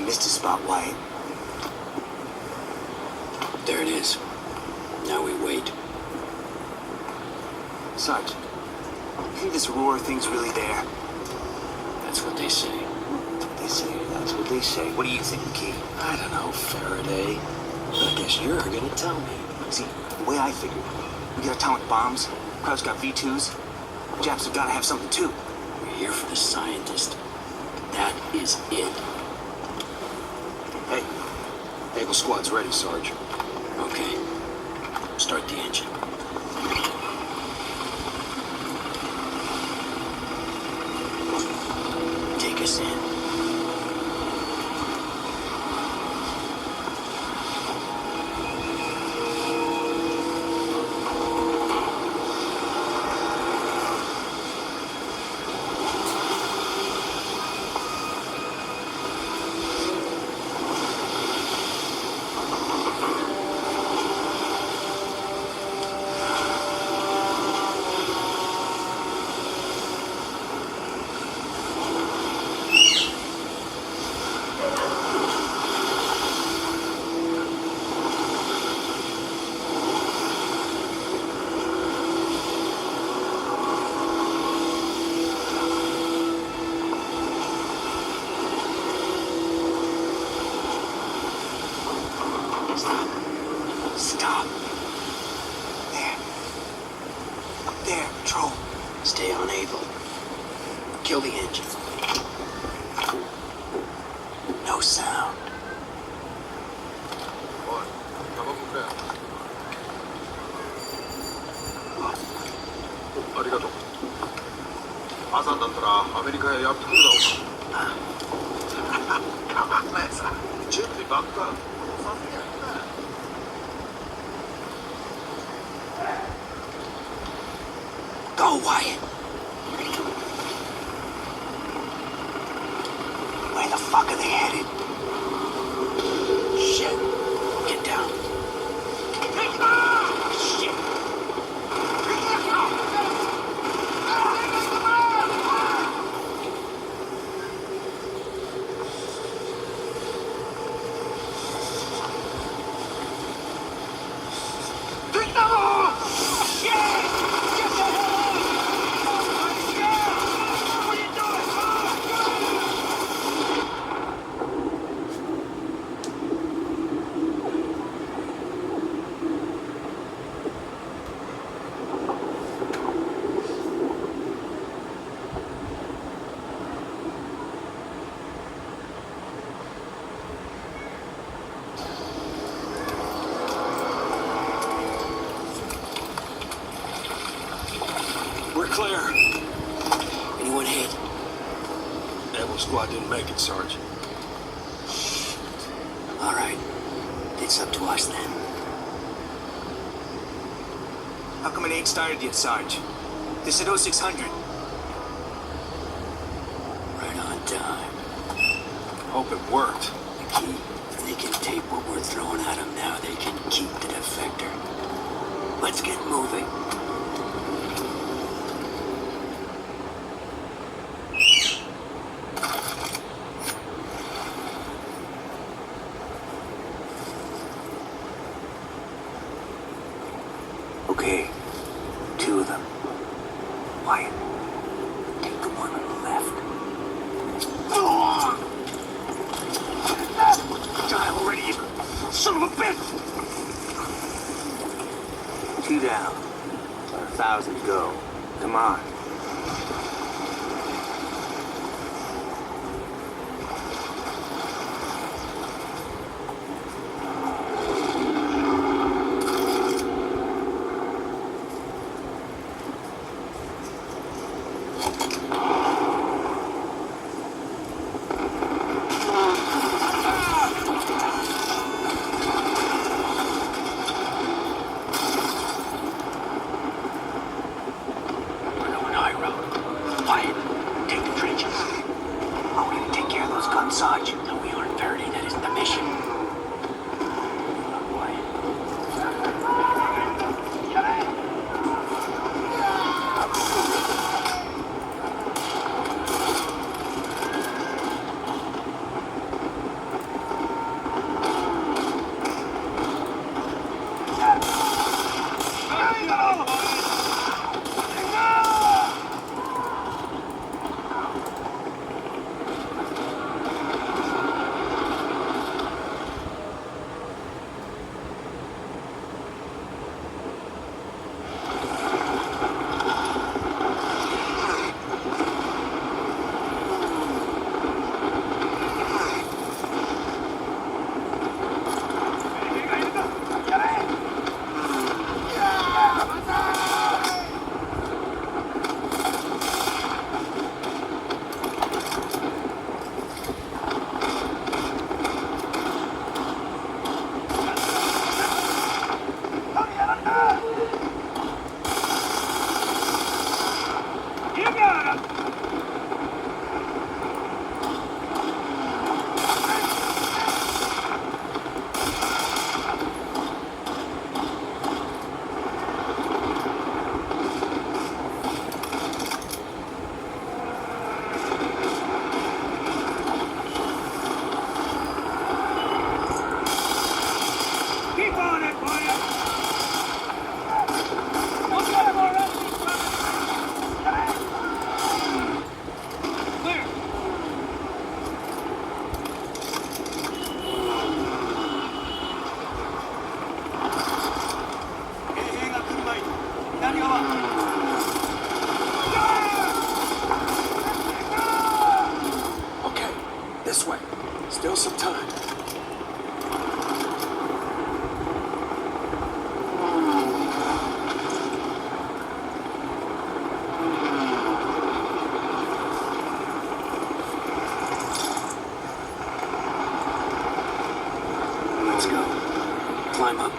You missed a spot, Wyatt. There it is. Now we wait. Sarge, you think this roar thing's really there? That's what they say. That's what they say. What do you think, Key? I don't know, Faraday. But I guess you're gonna tell me. See, the way I figure, we got atomic bombs, Kraut's got V2s, Japs have gotta have something too. We're here for the scientist. That is it. Hey, Able Squad's ready, Sarge. Okay. Start the engine. Take us in. Stop. There. Up there, Patrol. Stay on Able. Kill the engine. No sound. おい、タバコくれ。ありがとう。朝になったらアメリカへやってくるだろうか。たまんないさ。準備ばっか。さすがにな。Go, Wyatt. Where the fuck are they headed? Shit. Get down. Shit. We're clear. Anyone hit? Able Squad didn't make it, Sarge. All right. It's up to us then. How come it ain't started yet, Sarge? They said 0600. Right on time. Hope it worked. The key. If they can tape what we're throwing at them now, they can keep the defector. Let's get moving. Okay, two of them. Wyatt, take the one on the left. Die already, you son of a bitch! Two down. 1,000 to go. Come on. We're going high road.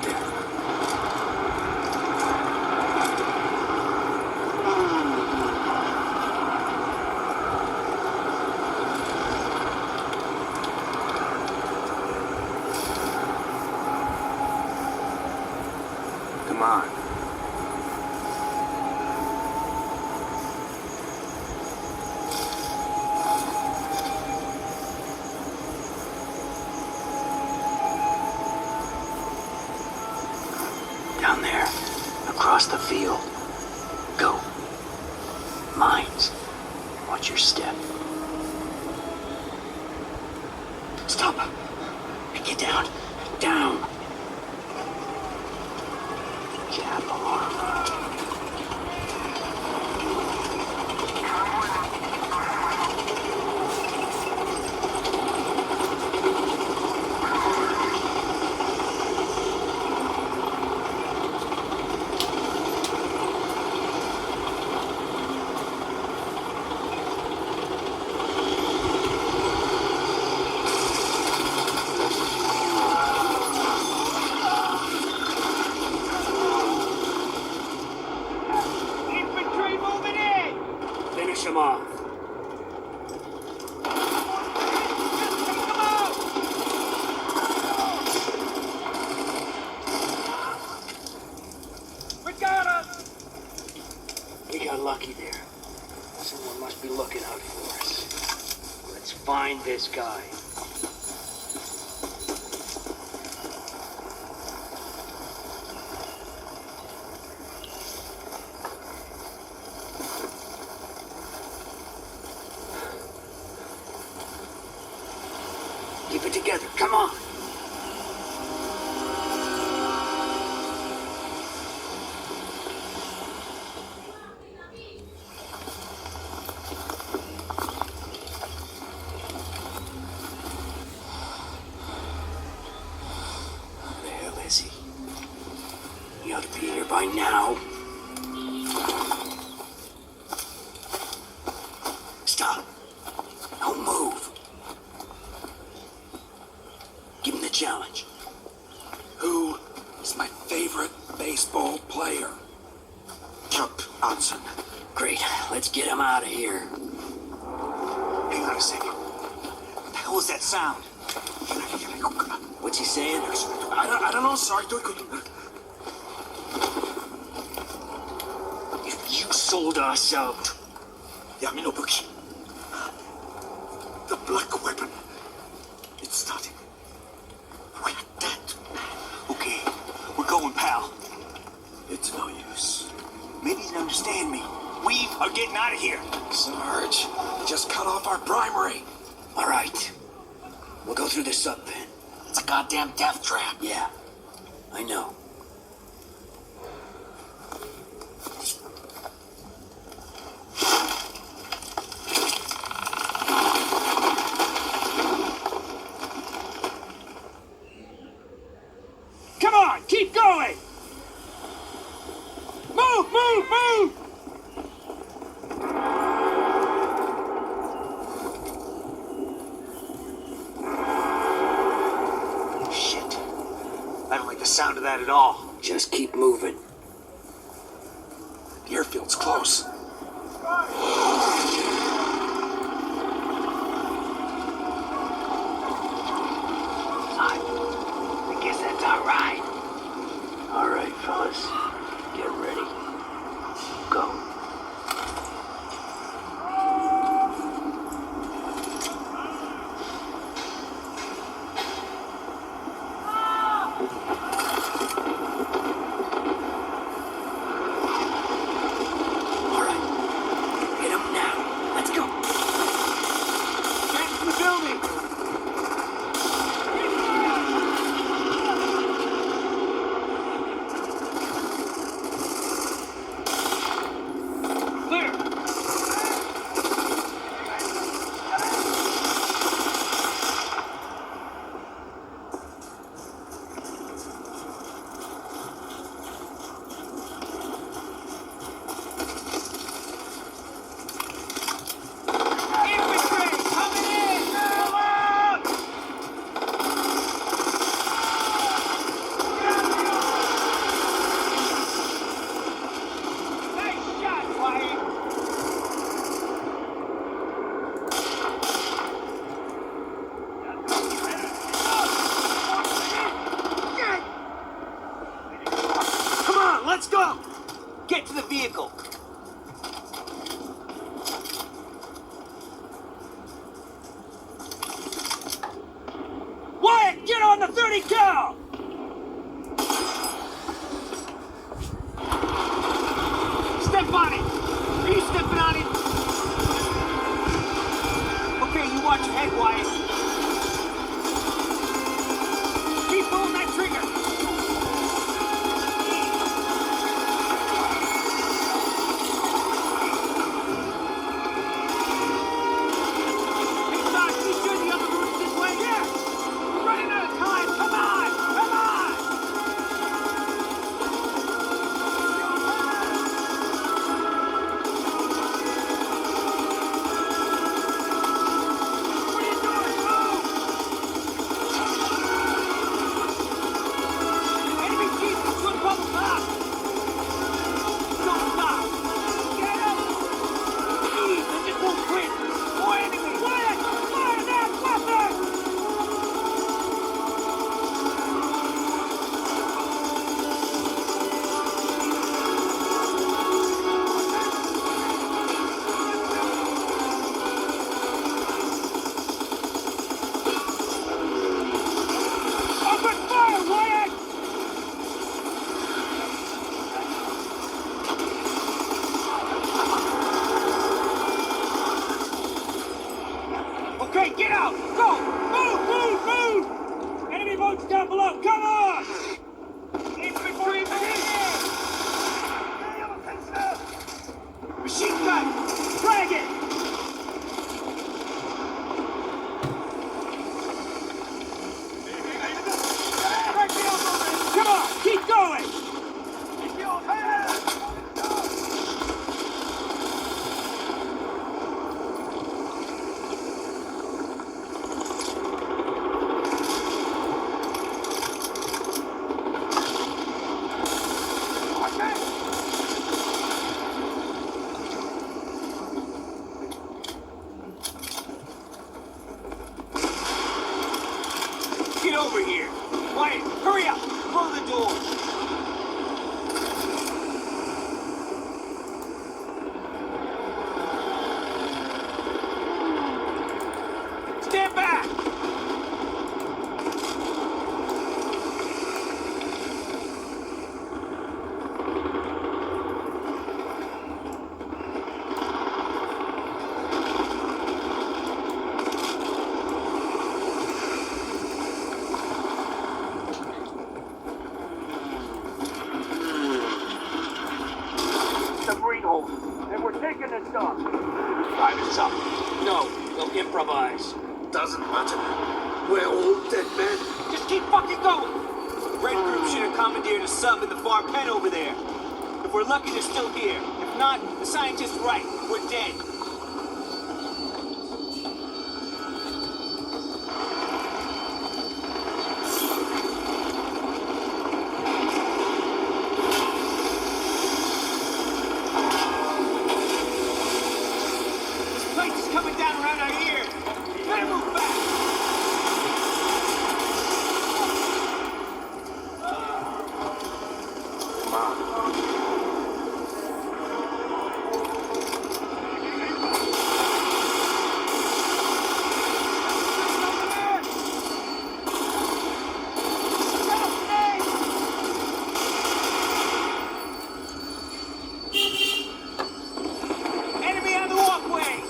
up there. Come on. Down there, across the field. Go. Mines. Watch your step. Stop. Get down. Down. Cap alarm. Infantry moving in! Finish him off. Take them out! We got us! We got lucky there. Someone must be looking out for us. Let's find this guy. Keep it together. Come on. Where the hell is he? He ought to be here by now. Stop. Don't move. Give him the challenge. Who is my favorite baseball player? Chuck Hudson. Great. Let's get him out of here. Hang on a second. What the hell was that sound? What's he saying? I don't know, sorry. If you sold us out, Yami no Buki. The black weapon. It's starting. We're dead. Okay, we're going, pal. It's no use. Maybe you didn't understand me. We are getting out of here. Sarge, they just cut off our primary. all right. We'll go through the sub pen. It's a goddamn death trap. Yeah, I know. Come on, keep going! Move, move, move! Shit. I don't like the sound of that at all. Just keep moving. The airfield's close. I guess that's all right. All right, fellas. Get ready. Go. All right. Hit him now. let's go! Get to the vehicle. Wyatt, get on the 30 cal! Step on it! Are you stepping on it? Okay, you watch your head, Wyatt. Keep pulling that trigger! Hey, Doc, you sure the other route's this way? Yeah! We're running out of time! Come on! Come on! What are you doing? Move! Enemy jeep should bubble up! Don't stop! Get up! Please, they just won't quit! More enemies! Wyatt! Fire that weapon! Open fire, Wyatt! Okay, get out! Go! Move! Move! Move! Enemy boats down below! Come on! Infantry position! Machine gun! Drag it! Come on! Keep going! Get over here! Wyatt, hurry up! Close the door! Stand back! Submarine hold. And we're taking this stuff. Drive us up. No, they'll improvise. Doesn't matter. We're all dead men. Just keep fucking going! Red Group should have commandeered a sub in the far pen over there. If we're lucky, they're still here. If not, the scientist's right. We're dead. This place is coming down around our ears. Better move back. Come on. Enemy on the walkway!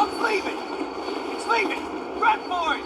boat's leaving! It's leaving! Run for it!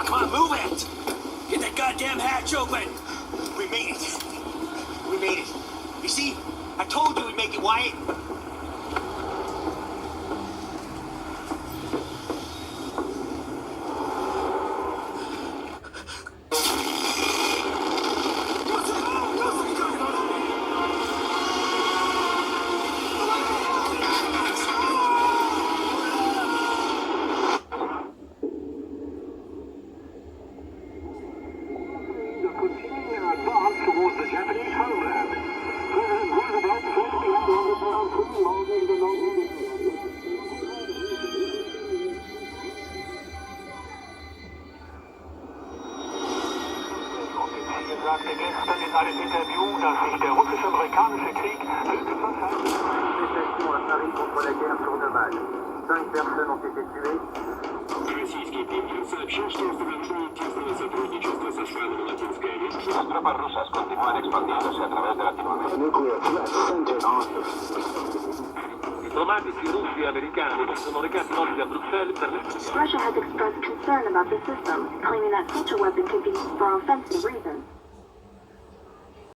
Come on, move it! Get that goddamn hatch open! We made it. We made it. You see? I told you we'd make it, Wyatt. sagte gestern in einem Interview, dass sich der russisch-amerikanische Krieg höchstwahrscheinlich... Manifestation à Paris contre la guerre sur Naval. 5 personnes ont été tuées. Российский премьер сообщил, что совершает тесное сотрудничество со странами Латинской Америки. Las tropas rusas continúan expandiéndose a través de Latinoamérica. Diplomatici russi e americani sono recati oggi a Bruxelles per Russia has expressed concern about the system, claiming that such a weapon could be used for offensive reasons.